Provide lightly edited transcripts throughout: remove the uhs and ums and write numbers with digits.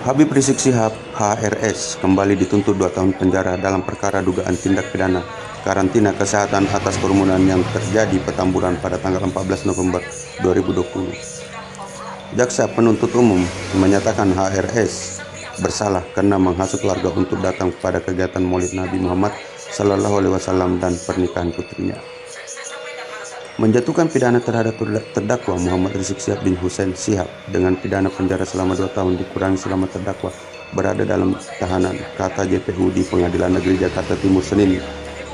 Habib Rizik Syihab (HRS) kembali dituntut 2 tahun penjara dalam perkara dugaan tindak pidana karantina kesehatan atas kerumunan yang terjadi Petamburan pada tanggal 14 November 2020. Jaksa penuntut umum menyatakan HRS bersalah karena menghasut warga untuk datang pada kegiatan Maulid Nabi Muhammad SAW dan pernikahan putrinya. Menjatuhkan pidana terhadap terdakwa Muhammad Rizik Syihab bin Hussein Syihab dengan pidana penjara selama 2 tahun dikurangi selama terdakwa berada dalam tahanan, kata JPU di Pengadilan Negeri Jakarta Timur Senin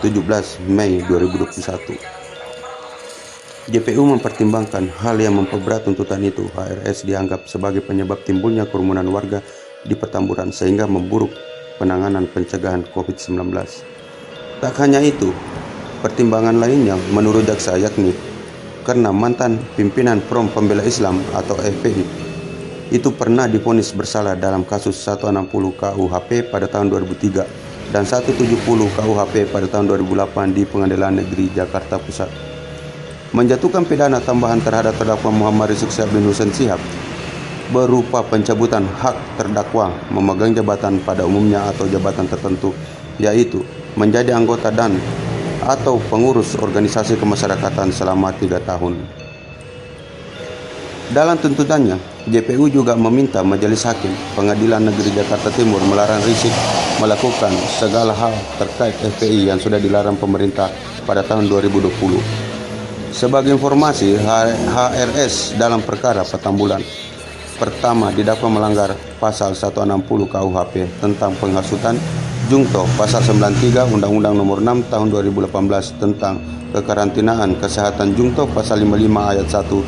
17 Mei 2021. JPU mempertimbangkan hal yang memperberat tuntutan itu. HRS dianggap sebagai penyebab timbulnya kerumunan warga di Petamburan sehingga memburuk penanganan pencegahan COVID-19. Tak hanya itu, pertimbangan lainnya menurut jaksa yakni karena mantan pimpinan Front Pembela Islam atau FPI itu pernah divonis bersalah dalam kasus 160 KUHP pada tahun 2003 dan 170 KUHP pada tahun 2008 di Pengadilan Negeri Jakarta Pusat. Menjatuhkan pidana tambahan terhadap terdakwa Muhammad Rizik Syihab bin Hussein Syihab berupa pencabutan hak terdakwa memegang jabatan pada umumnya atau jabatan tertentu, yaitu menjadi anggota dan atau pengurus organisasi kemasyarakatan selama 3 tahun. Dalam tuntutannya, JPU juga meminta Majelis Hakim Pengadilan Negeri Jakarta Timur melarang Rizik melakukan segala hal terkait FPI yang sudah dilarang pemerintah pada tahun 2020. Sebagai informasi, HRS dalam perkara Petamburan pertama didakwa melanggar pasal 160 KUHP tentang penghasutan, Jungto pasal 93 Undang-Undang Nomor 6 Tahun 2018 tentang kekarantinaan kesehatan, Jungto pasal 55 ayat 1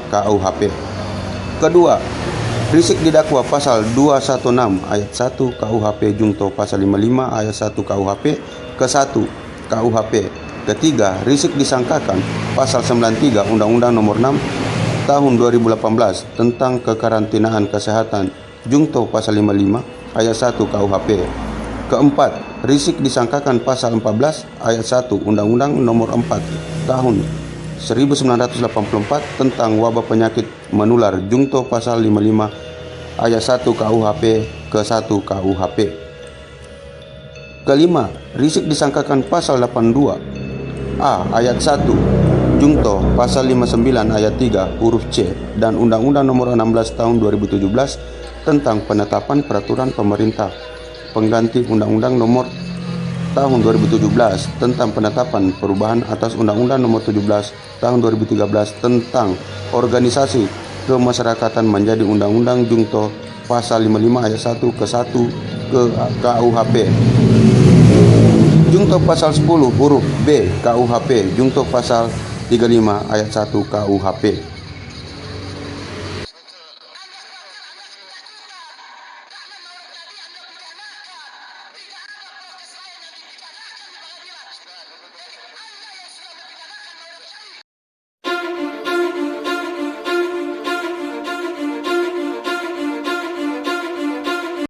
KUHP. Kedua, Rizik didakwa pasal 216 ayat 1 KUHP, Jungto pasal 55 ayat 1 KUHP ke-1 KUHP. Ketiga, Rizik disangkakan pasal 93 Undang-Undang Nomor 6 Tahun 2018 tentang kekarantinaan kesehatan, Jungto pasal 55 ayat 1 KUHP. Keempat, Rizik disangkakan pasal 14 ayat 1 Undang-Undang Nomor 4 Tahun 1984 tentang wabah penyakit menular, Jungto pasal 55 ayat 1 KUHP ke-1 KUHP. Kelima, Rizik disangkakan pasal 82 A ayat 1 Jungto pasal 59 ayat 3 huruf C dan Undang-Undang Nomor 16 Tahun 2017 tentang penetapan peraturan pemerintah pengganti Undang-Undang Nomor Tahun 2017 tentang penetapan perubahan atas Undang-Undang Nomor 17 Tahun 2013 tentang organisasi kemasyarakatan menjadi Undang-Undang Jungto pasal 55 ayat 1 ke-1 ke KUHP. Jungto pasal 10 huruf B KUHP, Jungto pasal 35 ayat 1 KUHP.